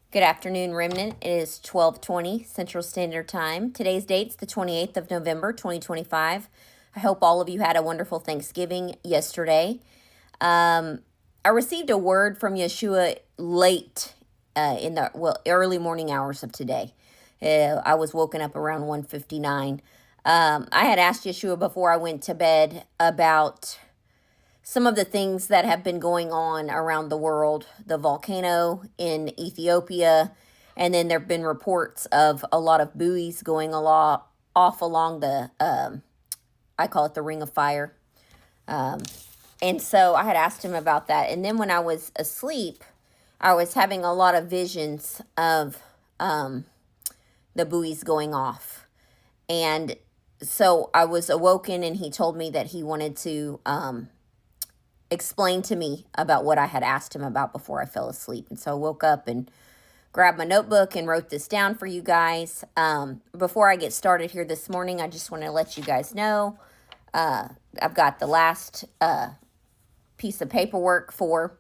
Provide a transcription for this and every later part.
Good afternoon, Remnant. It is 12:20 Central Standard Time. Today's date's the 28th of November, 2025. I hope all of you had a wonderful Thanksgiving yesterday. I received a word from Yeshua late in the early morning hours of today. I was woken up around 1:59. I had asked Yeshua before I went to bed about some of the things that have been going on around the world, the volcano in Ethiopia, and then there have been reports of a lot of buoys going off along the, I call it the Ring of Fire. And so I had asked him about that. And then when I was asleep, I was having a lot of visions of the buoys going off. And so I was awoken, and he told me that he wanted to explain to me about what I had asked him about before I fell asleep. And so I woke up and grabbed my notebook and wrote this down for you guys. Before I get started here this morning, I just want to let you guys know I've got the last piece of paperwork for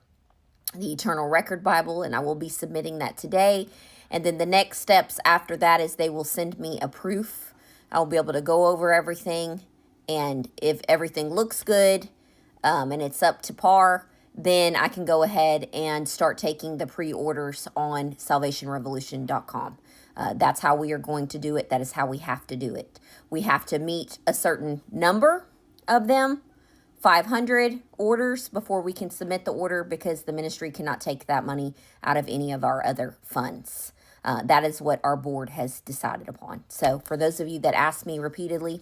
the Eternal Record Bible, and I will be submitting that today. And then the next steps after that is they will send me a proof. I'll be able to go over everything, and if everything looks good, and it's up to par, then I can go ahead and start taking the pre-orders on salvationrevolution.com. That's how we are going to do it. That is how we have to do it. We have to meet a certain number of them, 500 orders, before we can submit the order, because the ministry cannot take that money out of any of our other funds. That is what our board has decided upon. So for those of you that ask me repeatedly,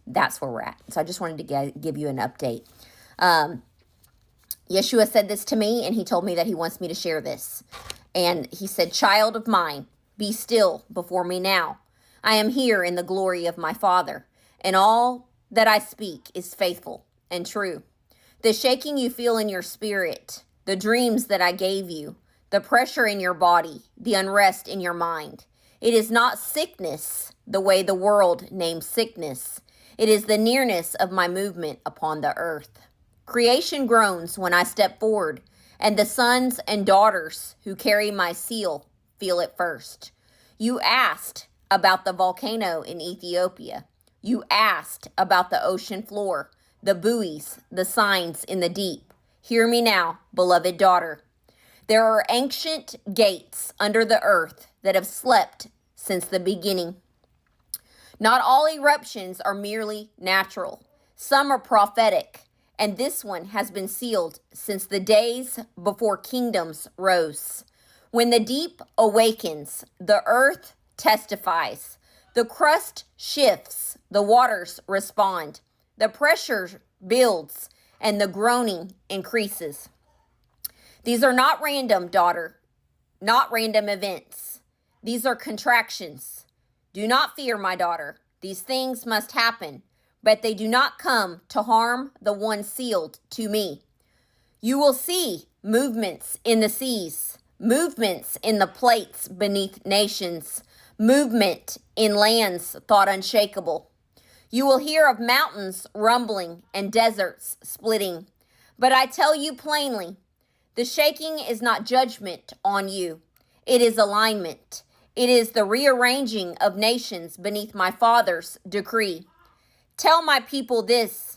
that's where we're at. So I just wanted to give you an update. Yeshua said this to me, and he told me that he wants me to share this. And he said, "Child of mine, be still before me now. I am here in the glory of my Father, and all that I speak is faithful and true. The shaking you feel in your spirit, the dreams that I gave you, the pressure in your body, the unrest in your mind. It is not sickness the way the world names sickness. It is the nearness of my movement upon the earth. Creation groans when I step forward, and the sons and daughters who carry my seal feel it first. You asked about the volcano in Ethiopia. You asked about the ocean floor, the buoys, the signs in the deep. Hear me now, beloved daughter. There are ancient gates under the earth that have slept since the beginning. Not all eruptions are merely natural. Some are prophetic, and this one has been sealed since the days before kingdoms rose. When the deep awakens, the earth testifies. The crust shifts, the waters respond. The pressure builds, and the groaning increases. These are not random, daughter, not random events. These are contractions. Do not fear, my daughter. These things must happen, but they do not come to harm the one sealed to me. You will see movements in the seas, movements in the plates beneath nations, movement in lands thought unshakable. You will hear of mountains rumbling and deserts splitting. But I tell you plainly, the shaking is not judgment on you. It is alignment. It is the rearranging of nations beneath my Father's decree. Tell my people this: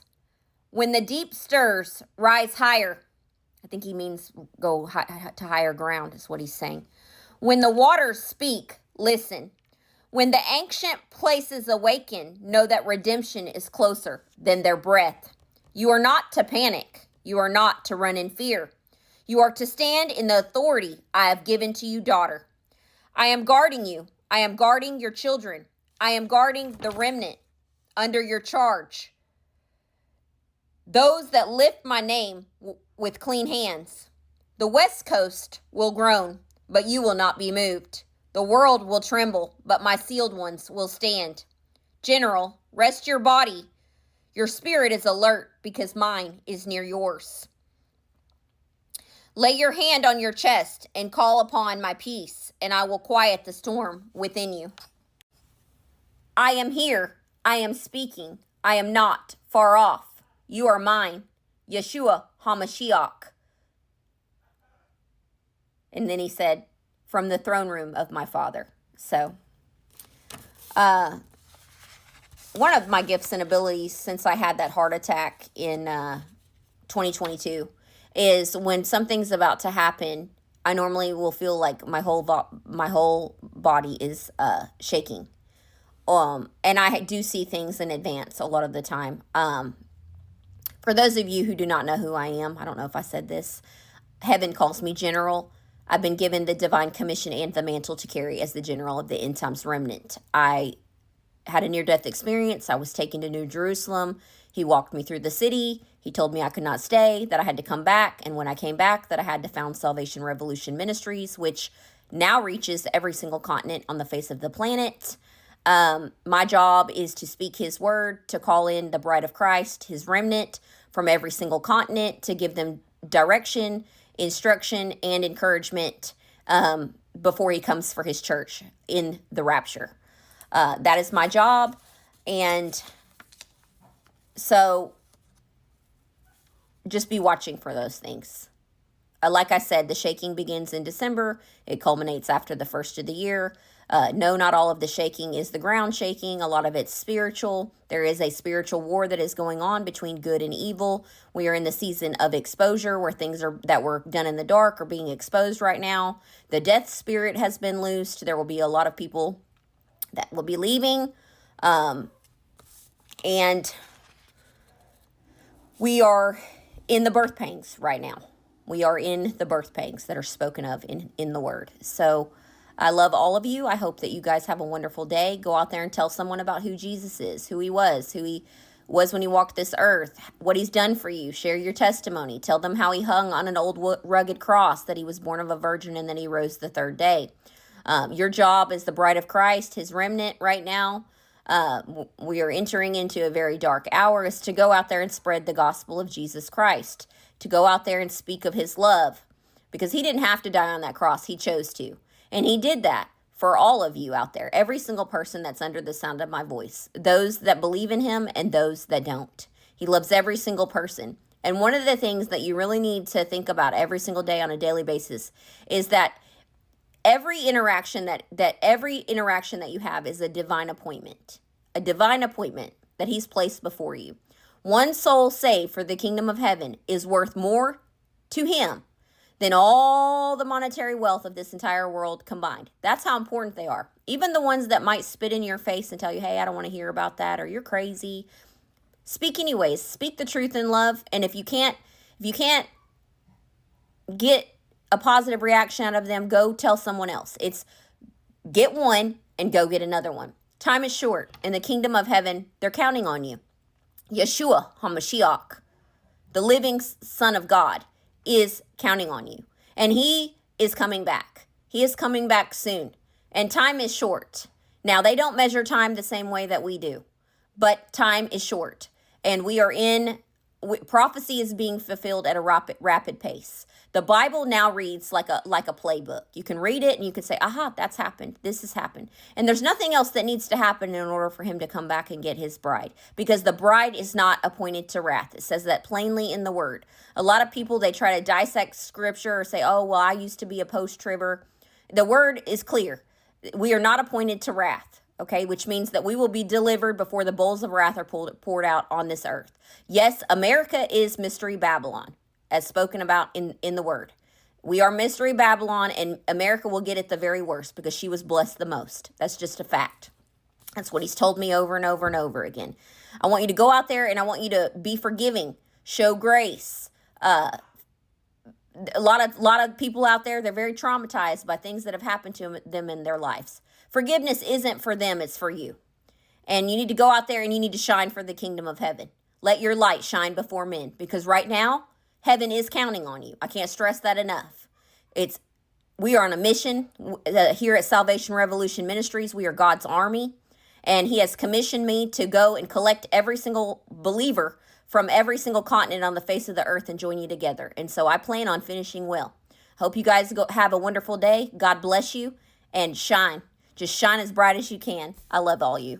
when the deep stirs, rise higher. I think he means go to higher ground is what he's saying. When the waters speak, listen. When the ancient places awaken, know that redemption is closer than their breath. You are not to panic. You are not to run in fear. You are to stand in the authority I have given to you, daughter. I am guarding you. I am guarding your children. I am guarding the remnant under your charge. Those that lift my name with clean hands. The west coast will groan, but you will not be moved. The world will tremble, but my sealed ones will stand. General, rest your body. Your spirit is alert because mine is near yours. Lay your hand on your chest and call upon my peace, and I will quiet the storm within you. I am here. I am speaking. I am not far off. You are mine. Yeshua HaMashiach. And then he said, from the throne room of my Father. So, one of my gifts and abilities since I had that heart attack in 2022 is when something's about to happen, I normally will feel like my whole body is shaking. And I do see things in advance a lot of the time. For those of you who do not know who I am, I don't know if I said this, heaven calls me general. I've been given the divine commission and the mantle to carry as the general of the end times remnant. I had a near-death experience. I was taken to New Jerusalem. He walked me through the city. He told me I could not stay, that I had to come back. And when I came back, that I had to found Salvation Revolution Ministries, which now reaches every single continent on the face of the planet. My job is to speak his word, to call in the bride of Christ, his remnant, from every single continent, to give them direction, instruction, and encouragement before he comes for his church in the rapture. That is my job. And so just be watching for those things. Like I said, the shaking begins in December. It culminates after the first of the year. No, not all of the shaking is the ground shaking. A lot of it's spiritual. There is a spiritual war that is going on between good and evil. We are in the season of exposure where things that were done in the dark are being exposed right now. The death spirit has been loosed. There will be a lot of people that will be leaving. And we are in the birth pangs right now. We are in the birth pangs that are spoken of in the word. So I love all of you. I hope that you guys have a wonderful day. Go out there and tell someone about who Jesus is, who he was when he walked this earth, what he's done for you. Share your testimony. Tell them how he hung on an old rugged cross, that he was born of a virgin, and then he rose the third day. Your job as the bride of Christ, his remnant right now, we are entering into a very dark hour, is to go out there and spread the gospel of Jesus Christ, to go out there and speak of his love, because he didn't have to die on that cross. He chose to. And he did that for all of you out there, every single person that's under the sound of my voice, those that believe in him and those that don't. He loves every single person. And one of the things that you really need to think about every single day on a daily basis is that every interaction that you have is a divine appointment that he's placed before you. One soul saved for the kingdom of heaven is worth more to him than all the monetary wealth of this entire world combined. That's how important they are. Even the ones that might spit in your face and tell you, hey, I don't want to hear about that, or you're crazy. Speak anyways. Speak the truth in love. And if you can't get a positive reaction out of them, go tell someone else. It's get one and go get another one. Time is short. In the kingdom of heaven, they're counting on you. Yeshua HaMashiach, the living Son of God, is counting on you. And he is coming back. He is coming back soon. And time is short. Now, they don't measure time the same way that we do, but time is short. And prophecy is being fulfilled at a rapid pace. The Bible now reads like a playbook. You can read it and you can say, aha, that's happened. This has happened. And there's nothing else that needs to happen in order for him to come back and get his bride, because the bride is not appointed to wrath. It says that plainly in the word. A lot of people, they try to dissect scripture or say, oh, well, I used to be a post-tribber. The word is clear. We are not appointed to wrath. Okay, which means that we will be delivered before the bowls of wrath are poured out on this earth. Yes, America is Mystery Babylon, as spoken about in the word. We are Mystery Babylon, and America will get it the very worst because she was blessed the most. That's just a fact. That's what he's told me over and over and over again. I want you to go out there and I want you to be forgiving, show grace. A lot of people out there, they're very traumatized by things that have happened to them in their lives. Forgiveness isn't for them, it's for you. And you need to go out there and you need to shine for the kingdom of heaven. Let your light shine before men, because right now, heaven is counting on you. I can't stress that enough. We are on a mission here at Salvation Revolution Ministries. We are God's army, and he has commissioned me to go and collect every single believer from every single continent on the face of the earth and join you together. And so I plan on finishing well. Hope you guys have a wonderful day. God bless you, and shine. Just shine as bright as you can. I love all you.